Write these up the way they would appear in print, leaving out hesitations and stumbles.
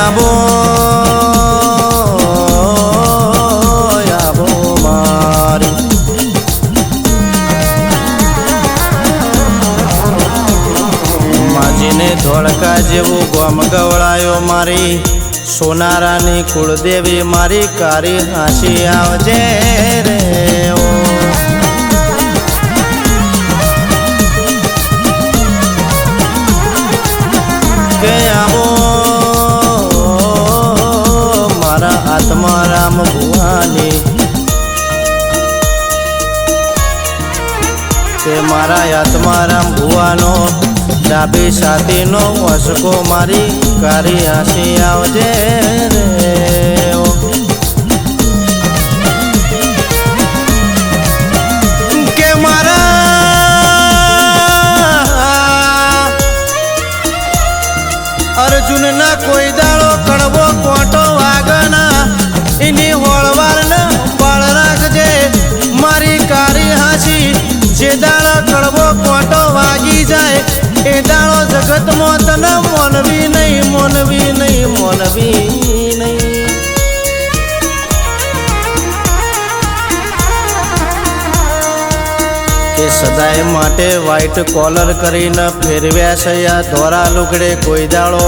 આબો આબો મારી માજીને ધોળકા જેવું ગોમ ગવડાયો મારી સોનારાની કુળદેવી મારી કારી હાંસી આવજે રે ઓ કે આવો મારા આત્મારામ ભુવાની કે મારા આત્મારામ ભુવાનો ડાબી સાથીનો વસકો મારી કારી હાંસી આવજે રે કે મારા અર્જુનના કોઈ દાડો કડવો કોટો વાગના એની હોળવારના બાળ રાખજે મારી કારી હાંસી જે દાડો કડવો કોટો વાગી જાય એ દાડો જગતમાં તને મોનવી નહીં મોનવી નહીં મોનવી નહીં કે સદાય માટે વ્હાઈટ કોલર કરીને ફેરવ્યા છે આ ધોરા લુગડે કોઈ દાડો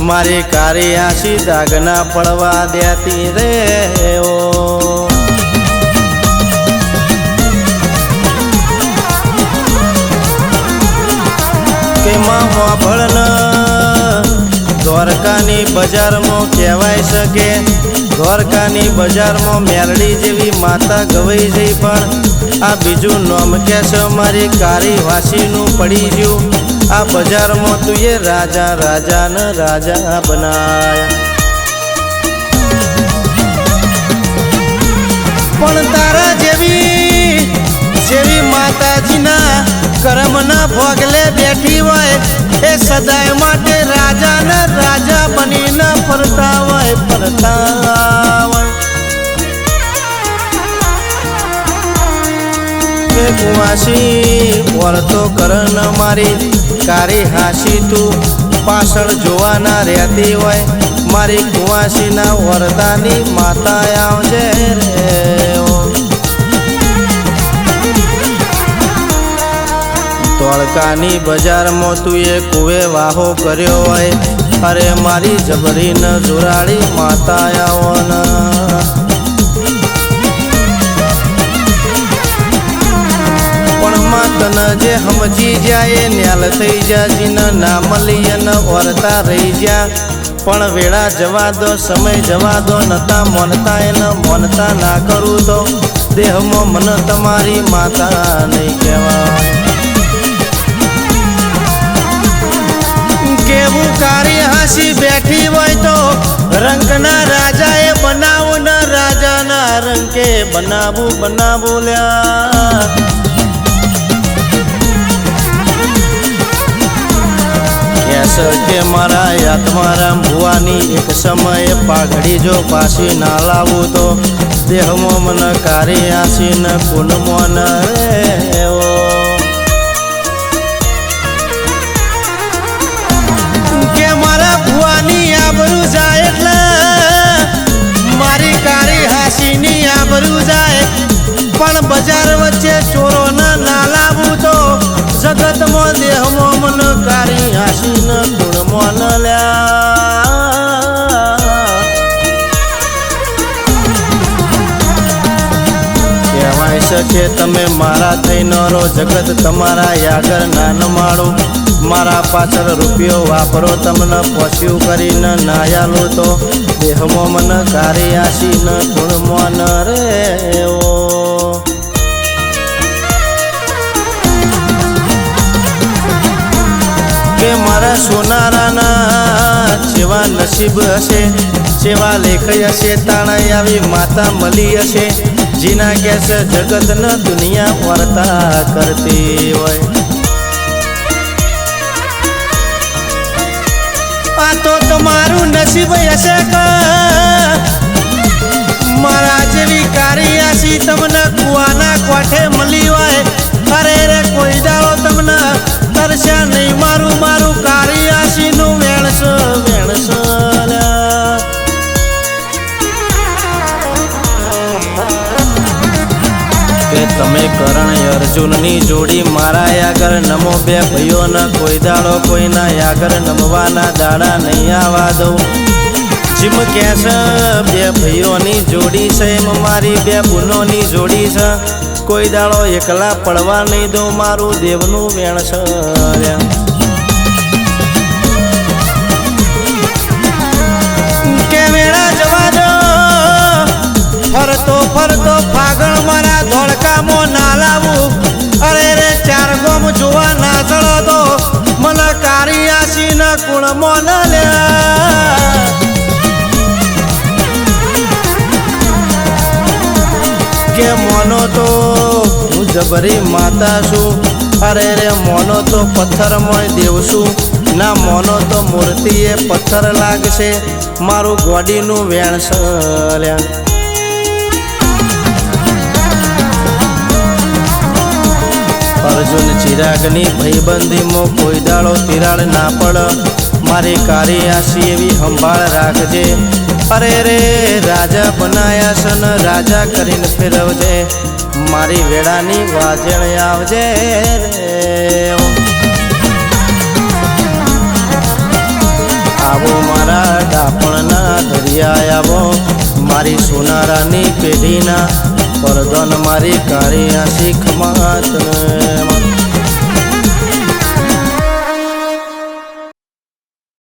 મારી કારી હાંસી દાગના પડવા દેતી રે ઓ કે માં વાભળન દ્વારકાની બજારમાં કહેવાય શકે દ્વારકાની બજારમાં મેરડી જેવી માતા ગવાઈ જઈ પણ આ બીજું નામ કે છે મારી કારી વાસીનું પડી ગયું આ બજારમાં તું એ રાજા રાજાને રાજા બનાયા પણ તારા જેવી માતાજીના કરમના ભોગલે બેઠી હોય એ સદાય માટે રાજાને રાજા બનીને ફરતા હોય કે કુવાસી વળતો કરન મારી કારી હાંસી તું પાછળ જોવાના રહેતી હોય મારી કુવાસીના વરદાની માતા આવજે રે ધોળકાની બજારમાં તું એ કુવે વાહો કર્યો હોય અરે મારી જબરીને જોરાડી માતા આવો પણ માતને જે સમજી જાય ન્યાલ થઈ જાજીને ના મળી અને વરતા રહી જા પણ વેળા જવા દો સમય જવા દો નતા મોનતા એને મોનતા ના કરું તો દેહમાં મને તમારી માતા નહીં કહેવાય કેવું કારી હાંસી બેઠી હોય તો રંગના રાજાએ બનાવું ને રાજાના રંગે બનાવું લ્યા કે મારા આત્મારામ ભુવાની એક સમયે પાઘડી જો પાછી ના લાવું તો દેહમાં મને કારી હાંસી ને કુંડમાં ન રેવો કે મારા ભુવાની આબરૂ જાય એટલે મારી કારી હાંસીની આબરૂ જાય પણ બજાર વચ્ચે ચોરો ના લાવું તો જગતમાં દેહમાં મન કારી હાંસીને ગુણમાં ન લ્યા કહેવાય છે કે તમે મારા થઈને રો જગત તમારા યાગર નાન માળું મારા પાછળ રૂપિયો વાપરો તમને પોસ્યું કરીને નાયાલો તો દેહમાં મન કારી હાંસીને ગુણમાં ન રેવો કે મારા સોનારાના જેવા નસીબ હશે જેવા લેખ હશે તાણા આવી માતા મળી હશે જીના કે છે જગતને દુનિયા વર્તા કરતી હોય આ તો તમારું નસીબ હશે કે મારા જેવી કારી હાંસી તમને કુવાના કોઠે મળી હોય અરે રે કોઈ દાડો તમને તરસ્યા નહીં મારું કારી હાંસીનું વેણસ કરણ અર્જુનની જોડી મારા આગળ નમો બે ભાઈઓને કોઈ દાડો કોઈના આગળ નમવાના દાડા નહીં આવવા દઉં જીમ કેસ બે ભાઈઓની જોડી છે એમ મારી બે બુનોની જોડી છે કોઈ દાડો એકલા પડવા નહીં દઉં મારું દેવનું વેણ છે કે વેળા જવા દો ફરતો ફરતો ફાગણ મારા ધોળકામાં ના લાવું અરે રે ચાર ગોમ જોવા ના ચડો તો મને કારિયાસી ના કુળમાં ન લ્યા કે મોનો તો હું જબરી માતા છું અરે રે મોનો તો પથ્થરમાં દેવ છું ના મોનો તો મૂર્તિએ પથ્થર લાગશે મારું ગોડીનું વેણ છે અર્જુન ચિરાગની ભાઈબંધીમાં કોઈ દાડો તિરાડ ના પડ મારી કારિયાસી એવી સંભાળ રાખજે અરે રે રાજા બનાયા છે ને રાજા કરીને ફેરવજે મારી વેળાની વાજણ આવજે રે આવો મારા ડાપણના દરિયા આવો મારી સોનારાની પેઢીના પરદન મારી કારિયાસી ખમાત